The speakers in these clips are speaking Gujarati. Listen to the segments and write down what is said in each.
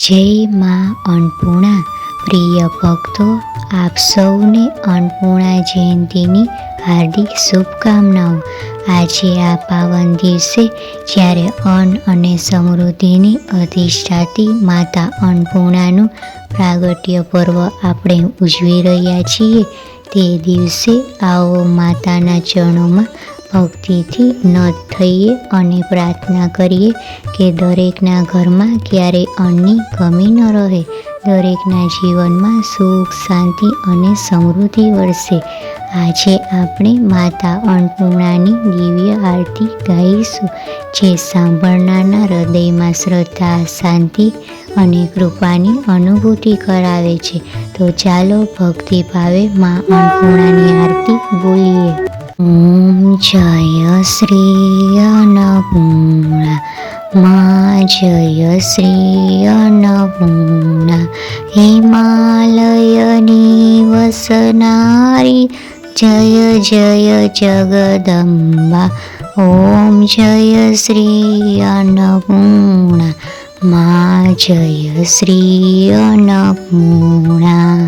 જય માં અન્નપૂર્ણા. પ્રિય ભક્તો, આપ સૌને અન્નપૂર્ણા જયંતીની હાર્દિક શુભકામનાઓ. આજે આ પાવન દિવસે જ્યારે અન્ન અને સમૃદ્ધિની અધિષ્ઠાતી માતા અન્નપૂર્ણાનું પ્રાગટ્ય પર્વ આપણે ઉજવી રહ્યા છીએ, તે દિવસે આવો માતાના ચરણોમાં ભક્તિથી નત થઈએ અને પ્રાર્થના કરીએ કે દરેકના ઘરમાં ક્યારેય અન્નની કમી ન રહે, દરેકના જીવનમાં સુખ, શાંતિ અને સમૃદ્ધિ વરસે. આજે આપણે માતા અન્નપૂર્ણાની દિવ્ય આરતી ગાઈશું, જે સાંભળનારના હૃદયમાં શ્રદ્ધા, શાંતિ અને કૃપાની અનુભૂતિ કરાવે છે. તો ચાલો ભક્તિ ભાવે મા અન્નપૂર્ણાની આરતી બોલીએ. ઓમ જય શ્રી અન્નપૂર્ણા, મા જય શ્રી અન્નપૂર્ણા. હિમાલયની વસનારી જય જય જગદંબા. ઓમ જય શ્રી અન્નપૂર્ણા, મા જય શ્રી અન્નપૂર્ણા.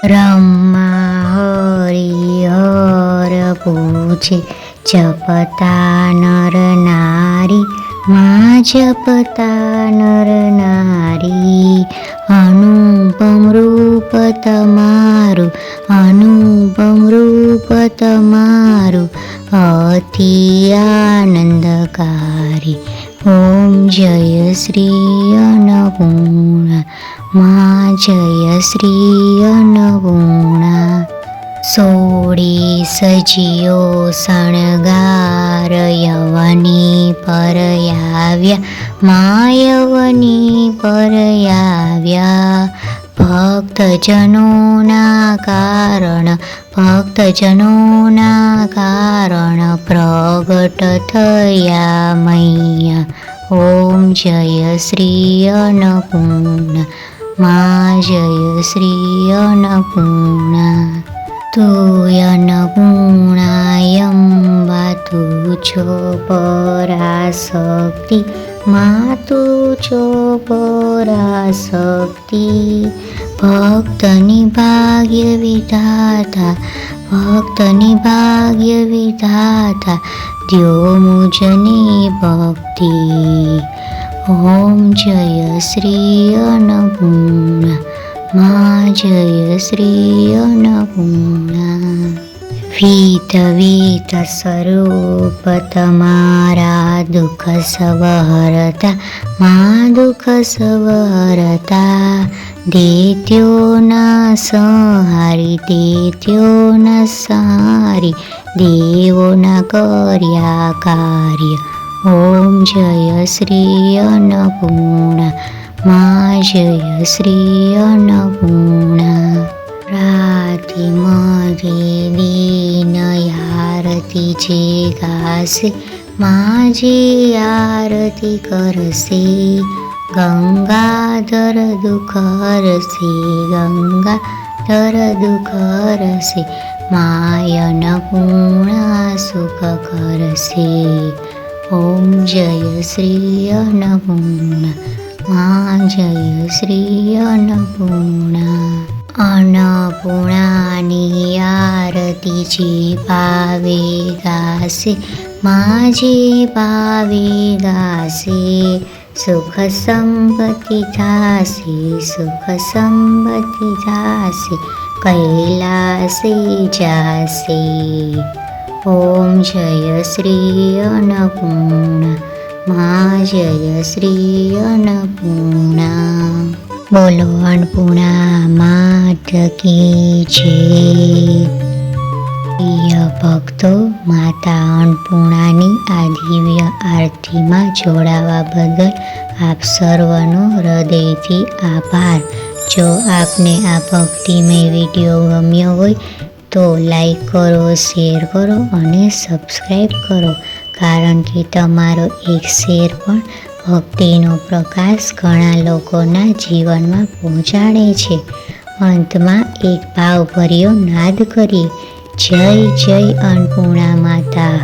બ્રહ્મા હરિહર પૂજે જપતા નર નારી, મા જપતા નર નારી. અનુપમ રૂપ તમારું, અનુપમ રૂપ તમારું અતિ આનંદકારી. ઓમ જય શ્રી અન્નપૂર્ણા, મા જય શ્રી અન્નપૂર્ણા. સોળી સજીઓ શણગાર યવની પર આવ્યા, મા યવની પર આવ્યા. ભક્તજનોના કારણ, ભક્તજનોના કારણ પ્રગટ થયા મૈયા. ઓમ જય શ્રી અન્નપૂર્ણા, મા જય શ્રી અન્નપૂર્ણા. તું અન્નપૂર્ણાયંબા, તું છો પરાશક્તિ, મા તું છો પરાશક્તિ. ભક્તની ભાગ્ય વિધાતા, ભક્તની ભાગ્ય વિધાતા દ્યો મુજની ભક્તિ. ઓમ જય શ્રી અન્નપૂર્ણા, મા જય શ્રી અન્નપૂર્ણા. વિધ વિધ સ્વરૂપ તમારા દુઃખ સવહરતા, મા દુઃખ સવહરતા. દૈત્યોના સંહારી, દૈત્યોના સંહારી દેવોના કર્યા કાર્ય. ઓમ જય શ્રી અન્નપૂર્ણા, મા જય શ્રી અન્નપૂર્ણા. રાતિ મધે દીન આરતી જે ગાશે, મા જે આરતી કરશે. ગંગાધર દુઃખ હરશે, ગંગાધર દુઃખ હરશે. મા અન્નપૂર્ણા સુખ કરશે. ઓમ જય શ્રી અન્નપૂર્ણા, મા જય શ્રી અન્નપૂર્ણા. અન્નપૂર્ણાની આરતી જે ભાવે ગાશે, મા જે ભાવે ગાશે. સુખ સંપત્તિ થાશે, સુખ સંપત્તિ થાશે, કૈલાસે જાશે. ઓમ જય શ્રી અન્નપૂર્ણા, મા જય શ્રી અન્નપૂર્ણા. બોલો અન્નપૂર્ણા માત કી જય. પ્રિય ભક્તો, માતા અન્નપૂર્ણાની આ દિવ્ય આરતીમાં જોડાવા બદલ આપ સર્વનો હૃદયથી આભાર. જો આપને આ ભક્તિમય વિડીયો ગમ્યો હોય તો લાઈક કરો, શેર કરો અને સબસ્ક્રાઈબ કરો, કારણ કે તમારો એક શેર પણ ભક્તિનો પ્રકાશ ઘણા લોકોના જીવનમાં પહોંચાડે છે. અંતમાં એક ભાવભર્યો નાદ કરીએ. જય જય અન્નપૂર્ણા માતા.